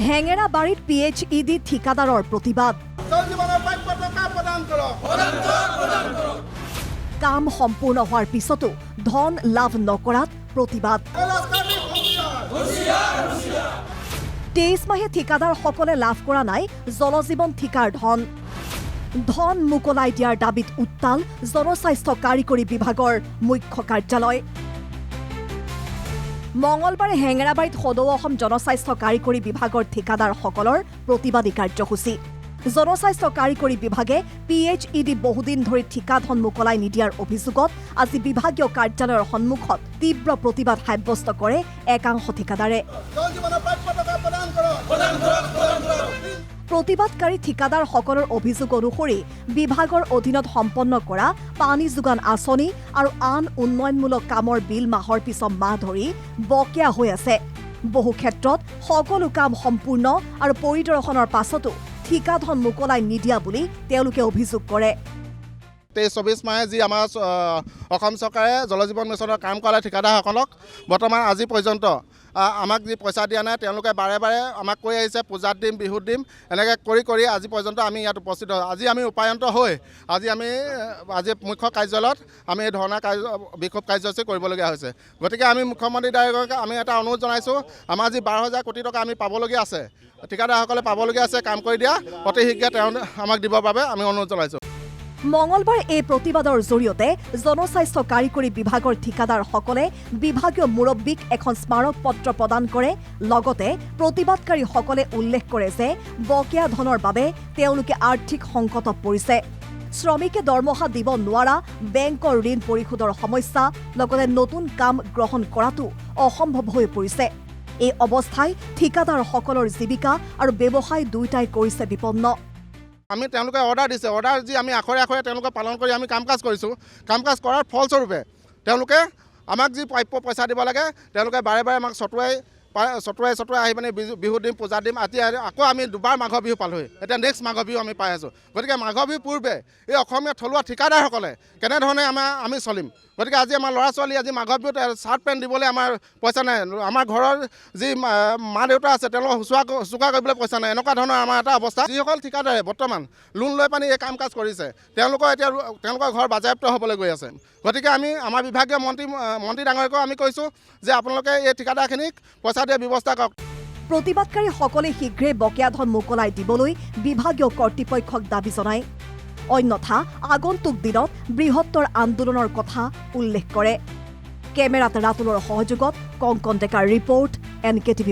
হেঙেৰাবাৰীত PHED ঠিকাদাৰৰ প্ৰতিবাদ কাম সম্পূৰ্ণ হোৱাৰ পিছতো ধন লাভ নকৰাত প্ৰতিবাদ 23 মাহে ঠিকাদাৰসকলে লাভ কৰা নাই জলজীৱন ঠিকাৰ ধন মুকলাই দিয়াৰ দাবীত উত্তাল জনস্বাস্থ্য কাৰিকৰী বিভাগৰ মুখ্য কাৰ্যালয় মঙলবাৰে হেঙেৰাবাৰীত সদৌ অসম জনস্বাস্থ্য কাৰিকৰী বিভাগৰ ঠিকাদাৰসকলৰ প্ৰতিবাদী কাৰ্যসূচী জনস্বাস্থ্য কাৰিকৰী বিভাগে PHED বহুদিন ধৰি ঠিকা ধন মুকলাই নিদিয়াৰ অভিযোগত আজি বিভাগীয় কাৰ্যালয়ৰ সন্মুখত তীব্ৰ প্ৰতিবাদ সাব্যস্ত কৰে একাংশ ঠিকাদাৰে প্ৰতিবাদকাৰী ঠিকাদাৰসকলৰ অভিযোগ অনুসৰি বিভাগৰ অধীনত সম্পন্ন কৰা পানী যোগান আঁচনি আৰু আন উন্নয়নমূলক কামৰ বিল মাহৰ পিছত মাহ ধৰি বকেয়া হৈ আছে বহু ক্ষেত্ৰত সকলো কাম সম্পূৰ্ণ আৰু পৰিদৰ্শনৰ পাছতো ঠিকা ধন মুকলাই নিদিয়া বুলি তেওঁলোকে অভিযোগ কৰে 23-24 মাহে যি আমাৰ অসম চৰকাৰে জলজীৱন মিছনৰ কাম কৰালে ঠিকাদাৰসকলক বৰ্তমান আজি পৰ্যন্ত আমাক যি পইচা দিয়া নাই তেওঁলোকে বাৰে বাৰে আমাক কৈ আহিছে পূজাত দিম বিহুত দিম এনেকৈ কৰি আজি পৰ্যন্ত আমি ইয়াত উপস্থিত আজি আমি উপায়ন্ত হৈ আজি মুখ্য কাৰ্যালয়ত আমি এই ধৰ্ণা বিক্ষোভ কাৰ্যসূচী কৰিবলগীয়া হৈছে গতিকে আমি মুখ্যমন্ত্ৰী ডাইৰেক্টৰক আমি এটা অনুৰোধ জনাইছোঁ আমাৰ যি 12,000 কোটি টকা আমি পাবলগীয়া আছে ঠিকাদাৰসকলে পাবলগীয়া আছে কাম কৰি দিয়া অতি শীঘ্ৰে তেওঁ আমাক দিবৰ বাবে আমি অনুৰোধ জনাইছোঁ মঙলবাৰ এই প্ৰতিবাদৰ জৰিয়তে জনস্বাস্থ্য কাৰিকৰী বিভাগৰ ঠিকাদাৰসকলে বিভাগীয় মুৰব্বীক এখন স্মাৰক পত্ৰ প্ৰদান কৰে লগতে প্ৰতিবাদকাৰীসকলে উল্লেখ কৰে যে বকেয়া ধনৰ বাবে তেওঁলোকে আৰ্থিক সংকটত পৰিছে শ্ৰমিকে দৰমহা দিব নোৱাৰা বেংকৰ ঋণ পৰিশোধৰ সমস্যা লগতে নতুন কাম গ্ৰহণ কৰাটো অসম্ভৱ হৈ পৰিছে এই অৱস্থাই ঠিকাদাৰসকলৰ জীৱিকা আৰু ব্যৱসায় দুয়োটাই কৰিছে বিপন্ন আমি তেওঁলোকে অৰ্ডাৰ দিছে অৰ্ডাৰ যি আমি আখৰে আখৰে তেওঁলোকে পালন কৰি আমি কাম কাজ কৰিছোঁ কাম কাজ কৰাৰ ফলস্বৰূপে তেওঁলোকে আমাক যি প্ৰাপ্য পইচা দিব লাগে তেওঁলোকে বাৰে বাৰে আমাক চটুৱাই আহি মানে বিহু দিম পূজা দিম আকৌ আমি দুবাৰ মাঘৰ বিহু পালোহি এতিয়া নেক্সট মাঘৰ বিহু আমি পাই আছোঁ গতিকে মাঘৰ বিহুৰ পূৰ্বে এই অসমীয়া থলুৱা ঠিকাদাৰসকলে কেনেধৰণে আমি চলিম গতিকে আজি আমাৰ ল'ৰা ছোৱালী আজি মাঘৰ বিহুত চাৰ্ট পেণ্ট দিবলৈ আমাৰ পইচা নাই আমাৰ ঘৰৰ যি মা দেউতা আছে তেওঁলোকক শুশ্ৰূষা কৰিবলৈ পইচা নাই এনেকুৱা ধৰণৰ আমাৰ এটা অৱস্থা যিসকল ঠিকাদাৰে বৰ্তমান লোন লৈ পানি এই কাম কাজ কৰিছে তেওঁলোকৰ ঘৰ বাজেয়াপ্ত হ'বলৈ গৈ আছে গতিকে আমি আমাৰ বিভাগীয় মন্ত্ৰী ডাঙৰীয়াকো আমি কৈছোঁ যে আপোনালোকে এই ঠিকাদাৰখিনিক পইচা দিয়াৰ ব্যৱস্থা কৰক প্ৰতিবাদকাৰীসকলে শীঘ্ৰে বকেয়া ধন মুকলাই দিবলৈ বিভাগীয় কৰ্তৃপক্ষক দাবী জনায় অন্যথা আগন্তুক দিনত বৃহত্তৰ আন্দোলনৰ কথা উল্লেখ কৰে কেমেৰাত ৰাতুলৰ সহযোগত কংকন ডেকাৰ ৰিপৰ্ট NKTV+